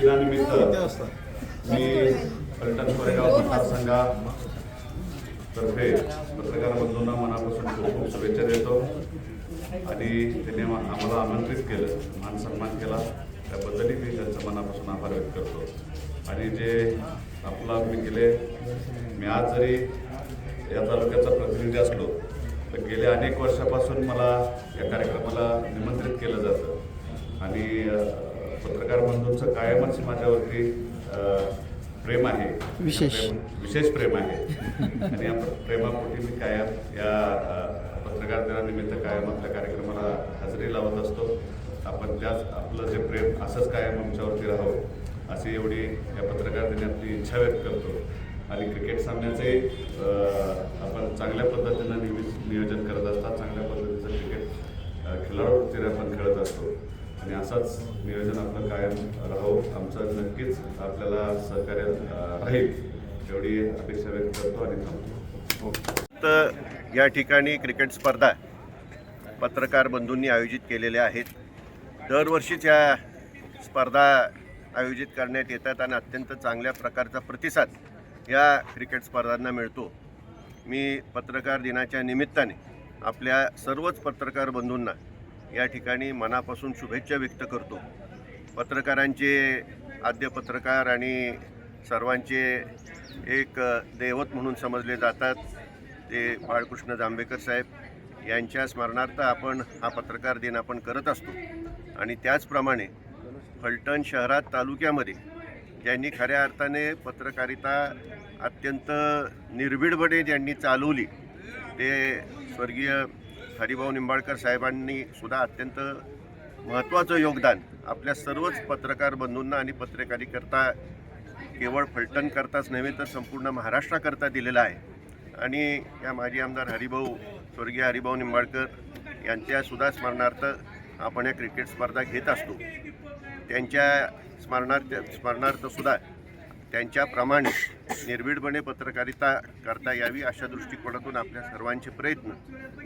दिनानिमित्त मी फलटण कोरेगाव मतदारसंघातर्फे पत्रकार बंधूंना मनापासून खूप खूप शुभेच्छा देतो आणि त्यांनी आम्हाला आमंत्रित केलं, मान सन्मान केला, त्याबद्दलही मी त्यांचं मनापासून आभार व्यक्त करतो. आणि जे आपला मी आज जरी या तालुक्याचा प्रतिनिधी असलो तर गेल्या अनेक वर्षापासून मला या कार्यक्रमाला निमंत्रित केलं जातं आणि पत्रकार बंधूंचं कायमच माझ्यावरती प्रेम आहे, विशेष प्रेम आहे आणि या प्रेमापोटी मी कायम या पत्रकार दिनानिमित्त कायम आपल्या कार्यक्रमाला हजेरी लावत असतो. आपण त्याच आपलं जे प्रेम असंच कायम आमच्यावरती राहावं अशी एवढी या पत्रकार दिनातली इच्छा व्यक्त करतो. आणि क्रिकेट सामन्याचे आपण चांगल्या पद्धतीनं नियोजन करत असतात, चांगल्या पद्धतीचं क्रिकेट खेळाडूवृत्तीने आपण खेळत असतो आणि असंच नियोजन आपलं कायम राहावं, आमचं नक्कीच आपल्याला सहकार्य राहील एवढी अपेक्षा व्यक्त करतो आणि थांबतो. तर या ठिकाणी क्रिकेट स्पर्धा पत्रकार बंधूंनी आयोजित केलेल्या आहेत. दरवर्षीच या स्पर्धा आयोजित करण्यात येतात आणि अत्यंत चांगल्या प्रकारचा प्रतिसाद या क्रिकेट स्पर्धांना मिळतो. मी पत्रकार दिनाच्या निमित्ताने आपल्या सर्वच पत्रकार बंधूंना या ठिकाणी मनापासून शुभेच्छा व्यक्त करतो. पत्रकारांचे आद्य पत्रकार आणि सर्वांचे एक दैवत म्हणून समजले जातात ते बाळकृष्ण जांभेकर साहेब यांच्या स्मरणार्थ आपण हा पत्रकार दिन आपण करत असतो. आणि त्याचप्रमाणे फलटण शहरात तालुक्यामध्ये ज्यांनी खऱ्या अर्थाने पत्रकारिता अत्यंत निर्भीडपणे ज्यांनी चालवली ते स्वर्गीय हरिभाऊ निंबाळकर साहेबांनी सुद्धा अत्यंत महत्त्वाचं योगदान आपल्या सर्वच पत्रकार बंधूंना आणि पत्रकारिता केवळ फलटणकरताच नव्हे तर संपूर्ण महाराष्ट्राकरता दिलेला आहे. आणि या माजी आमदार स्वर्गीय हरिभाऊ निंबाळकर यांच्यासुद्धा स्मरणार्थ आपण या क्रिकेट स्पर्धा घेत असतो. त्यांच्या स्मरणार्थसुद्धा त्यांच्याप्रमाणे निर्भीडपणे पत्रकारिता करता यावी अशा दृष्टिकोनातून आपल्या सर्वांचे प्रयत्न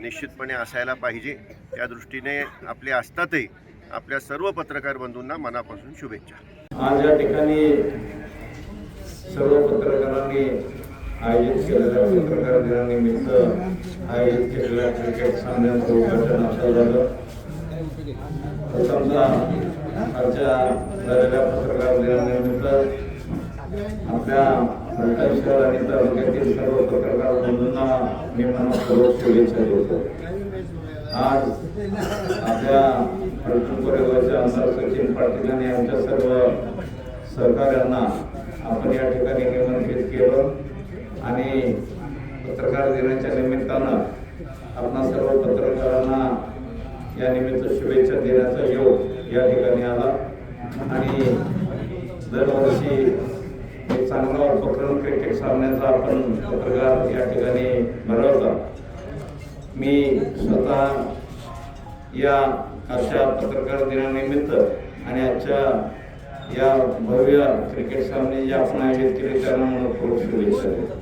निश्चितपणे असायला पाहिजे. त्या दृष्टीने आपले असतातही आपल्या सर्व पत्रकार बंधूंना मनापासून शुभेच्छा. आज या ठिकाणी सर्व पत्रकारांनी आयोजित केलेल्या पत्रकार दिनानिमित्त आयोजित केलेल्या क्रिकेट सामन्याचं उद्घाटन असं झालं. प्रथमतः आजच्या झालेल्या पत्रकार दिनानिमित्त आपल्या फलटण शहर आणि तालुक्यातील सर्व पत्रकार बंधूंना मी मनपूर्वक शुभेच्छा देतो. आज आपल्या फलटण कोरेगावचे आमदार सचिन पाटील आणि आमच्या सर्व सहकाऱ्यांना आपण या ठिकाणी निमंत्रित केलं आणि पत्रकार दिनाच्या निमित्तानं आपणा सर्व पत्रकारांना या निमित्त शुभेच्छा देण्याचा योग या ठिकाणी आला. आणि दरवर्षी एक चांगला उपक्रम क्रिकेट सामन्याचा आपण पत्रकार या ठिकाणी भरवता. मी स्वतः या अशा पत्रकार दिनानिमित्त आणि आजच्या या भव्य क्रिकेट सामने जे आपण आयोजित केले त्यांना मला खूप शुभेच्छा देतो.